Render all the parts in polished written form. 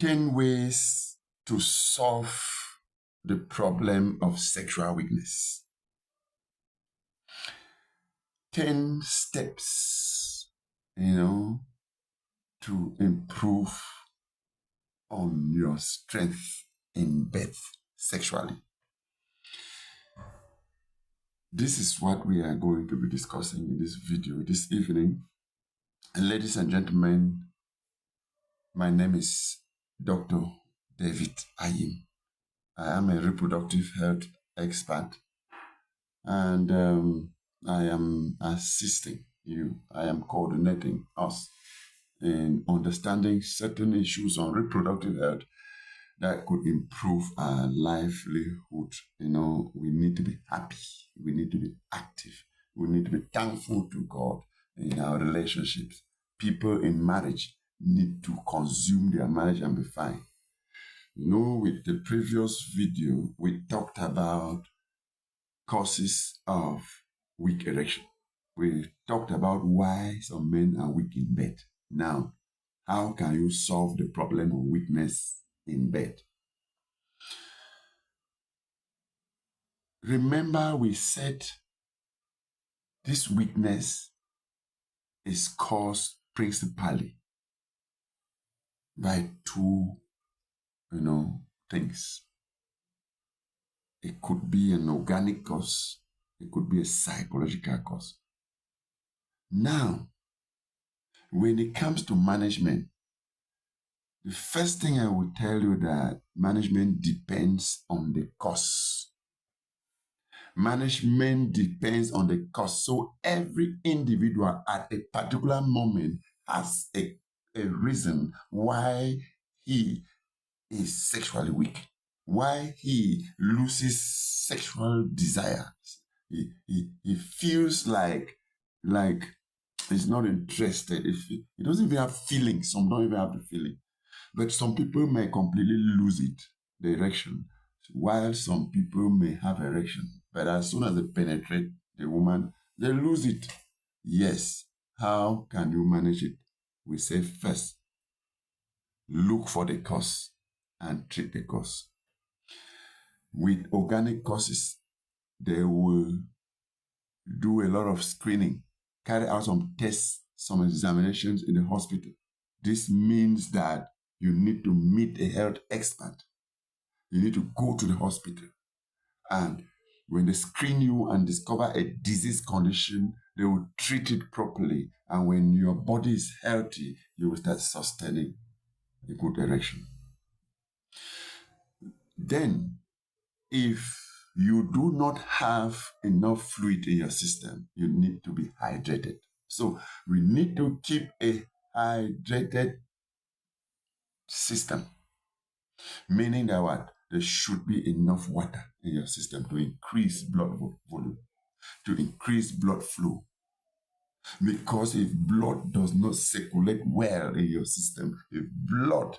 10 ways to solve the problem of sexual weakness. 10 steps, to improve on your strength in bed sexually. This is what we are going to be discussing in this video this evening. And ladies and gentlemen, my name is Dr. David AYEM. I am a reproductive health expert, and I am assisting you. I am coordinating us in understanding certain issues on reproductive health that could improve our livelihood. We need to be happy. We need to be active. We need to be thankful to God in our relationships. People in marriage need to consume their marriage and be fine. With the previous video, we talked about causes of weak erection. We talked about why some men are weak in bed. Now, how can you solve the problem of weakness in bed? Remember, we said this weakness is caused principally by two, things. It could be an organic cause. It could be a psychological cause. Now, when it comes to management, the first thing I will tell you that management depends on the cause. Management depends on the cause. So every individual at a particular moment has a reason why he is sexually weak, why he loses sexual desire. He feels like he's not interested. He doesn't even have feelings. Some don't even have the feeling. But some people may completely lose it, the erection, while some people may have erection. But as soon as they penetrate the woman, they lose it. Yes. How can you manage it? We say first, look for the cause and treat the cause. With organic causes, they will do a lot of screening, carry out some tests, some examinations in the hospital. This means that you need to meet a health expert. You need to go to the hospital. And when they screen you and discover a disease condition, they will treat it properly. And when your body is healthy, you will start sustaining a good erection. Then, if you do not have enough fluid in your system, you need to be hydrated. So we need to keep a hydrated system, meaning that what? There should be enough water in your system to increase blood volume, to increase blood flow. Because if blood does not circulate well in your system, if blood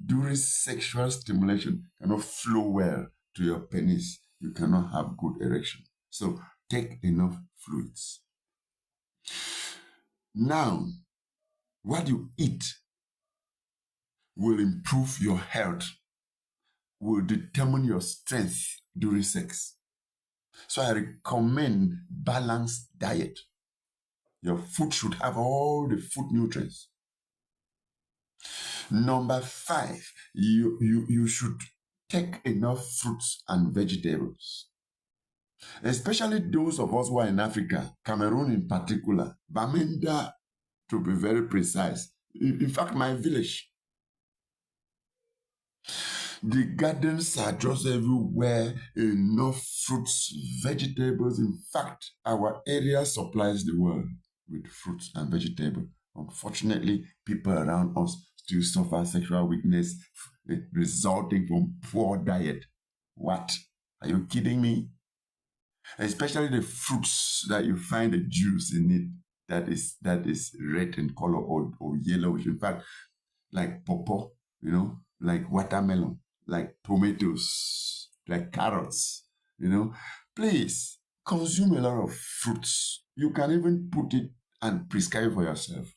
during sexual stimulation cannot flow well to your penis, you cannot have good erection. So take enough fluids. Now, what you eat will improve your health, will determine your strength during sex. So I recommend balanced diet. Your food should have all the food nutrients. Number 5, you should take enough fruits and vegetables. Especially those of us who are in Africa, Cameroon in particular, Bamenda to be very precise. In fact, my village. The gardens are just everywhere, enough fruits, vegetables. In fact, our area supplies the world with fruits and vegetables. Unfortunately, people around us still suffer sexual weakness resulting from poor diet. What? Are you kidding me? Especially the fruits that you find the juice in it that is red in color or yellowish. In fact, like pawpaw, like watermelon, like tomatoes, like carrots, Please consume a lot of fruits. You can even put it and prescribe for yourself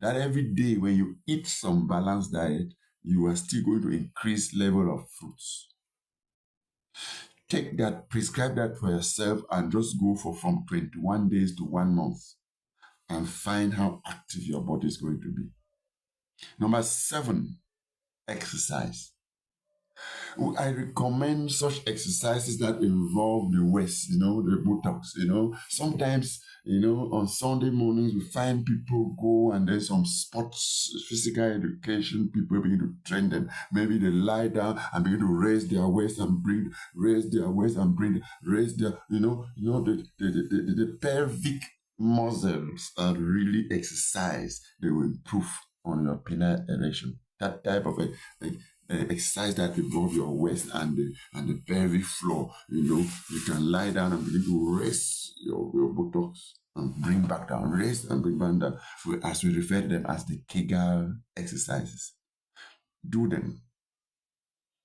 that every day when you eat some balanced diet, you are still going to increase level of fruits. Take that, prescribe that for yourself, and just go for from 21 days to 1 month and find how active your body is going to be. Number 7, exercise. I recommend such exercises that involve the waist, the buttocks, Sometimes, on Sunday mornings, we find people go and there's some sports, physical education, people begin to train them. Maybe they lie down and begin to raise their waist and bring, raise their waist and bring, raise their, the pelvic muscles are really exercised. They will improve on your penile erection. That type of exercise that involve your waist and the pelvic floor. You can lie down and begin to raise your buttocks and bring back down, raise and bring back down, as we refer to them as the Kegel exercises. Do them.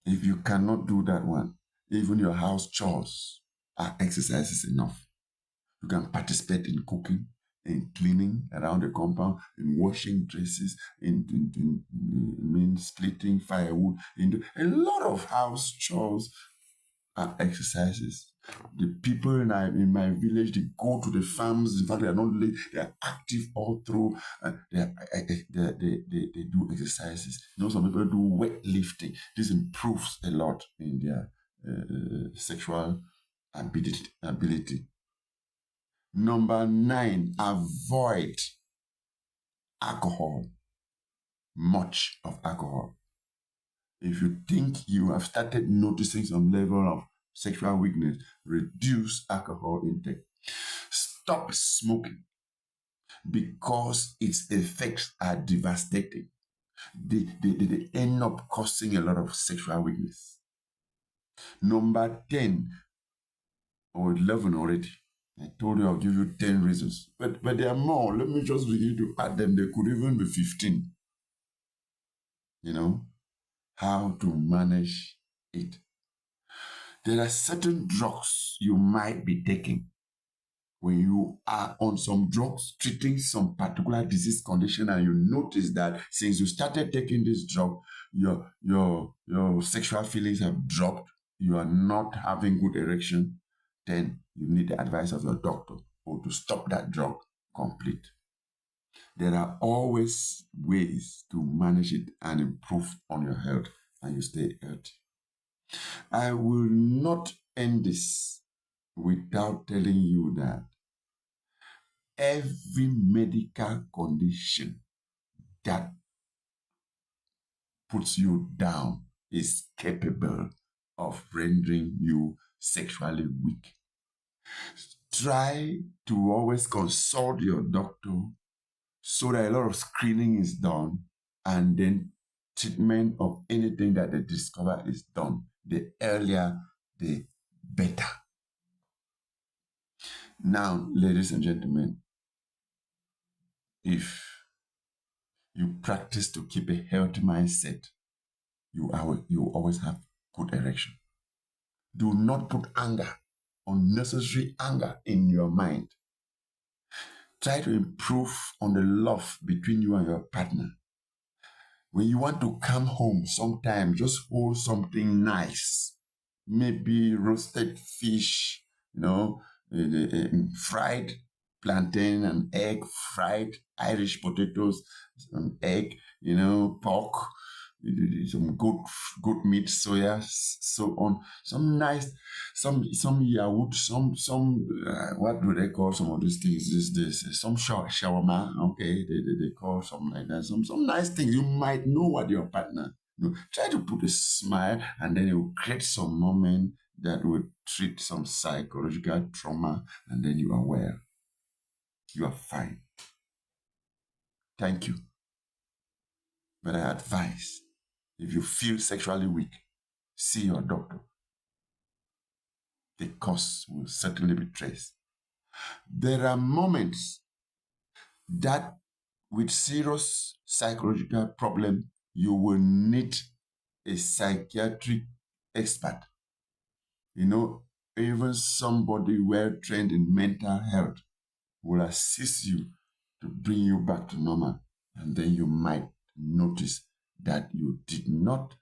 If you cannot do that one, even your house chores are exercises enough. You can participate in cooking, in cleaning around the compound, in washing dresses, in splitting firewood, a lot of house chores are exercises. The people in my village, they go to the farms. In fact, they are not late. They are active all through. They do exercises. Some people do weightlifting. This improves a lot in their sexual ability. Number 9, avoid alcohol, much of alcohol. If you think you have started noticing some level of sexual weakness, reduce alcohol intake. Stop smoking because its effects are devastating. They end up causing a lot of sexual weakness. Number 10 or 11 already. I told you I'll give you 10 reasons. But there are more. Let me just begin to add them. There could even be 15. How to manage it. There are certain drugs you might be taking. When you are on some drugs treating some particular disease condition and you notice that since you started taking this drug, your sexual feelings have dropped, you are not having good erection, then you need the advice of your doctor or to stop that drug complete. There are always ways to manage it and improve on your health and you stay healthy. I will not end this without telling you that every medical condition that puts you down is capable of rendering you sexually weak. Try to always consult your doctor so that a lot of screening is done and then treatment of anything that they discover is done. The earlier, the better. Now, ladies and gentlemen, if you practice to keep a healthy mindset, you always have good erection. Do not put anger, unnecessary anger in your mind. Try to improve on the love between you and your partner. When you want to come home, sometimes just hold something nice. Maybe roasted fish, fried plantain and egg, fried Irish potatoes, some egg, pork, some goat meat, soya, so on. Some nice, some yahut, some what do they call some of these things? This some shawarma, okay? They call something like that. Some nice things. You might know what your partner. Try to put a smile, and then it will create some moment that will treat some psychological trauma, and then you are well. You are fine. Thank you. But I advise, if you feel sexually weak, see your doctor. The cause will certainly be traced. There are moments that with serious psychological problem, you will need a psychiatric expert. Even somebody well trained in mental health will assist you to bring you back to normal. And then you might notice that you did not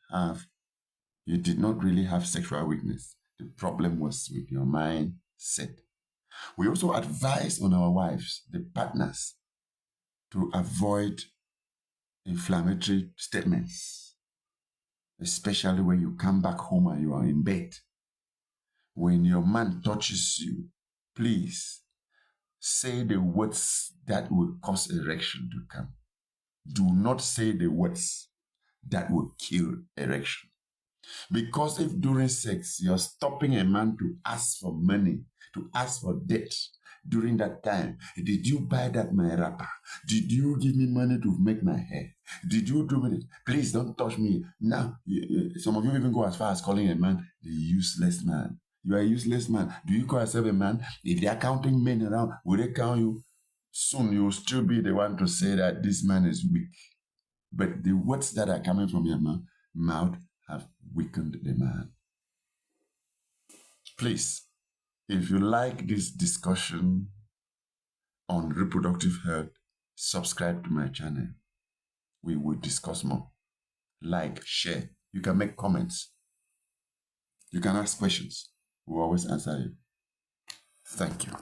really have sexual weakness. The problem was with your mindset. We also advise on our wives, the partners, to avoid inflammatory statements, especially when you come back home and you are in bed. When your man touches you, please say the words that will cause erection to come. Do not say the words that will kill erection. Because if during sex you're stopping a man to ask for money, to ask for debt, during that time, did you buy that my wrapper? Did you give me money to make my hair? Did you do it? Please don't touch me. Now, some of you even go as far as calling a man the useless man. You are a useless man. Do you call yourself a man? If they are counting men around, will they count you? Soon you will still be the one to say that this man is weak. But the words that are coming from your mouth have weakened the man. Please, if you like this discussion on reproductive health, subscribe to my channel. We will discuss more. Like, share. You can make comments. You can ask questions. We'll always answer you. Thank you.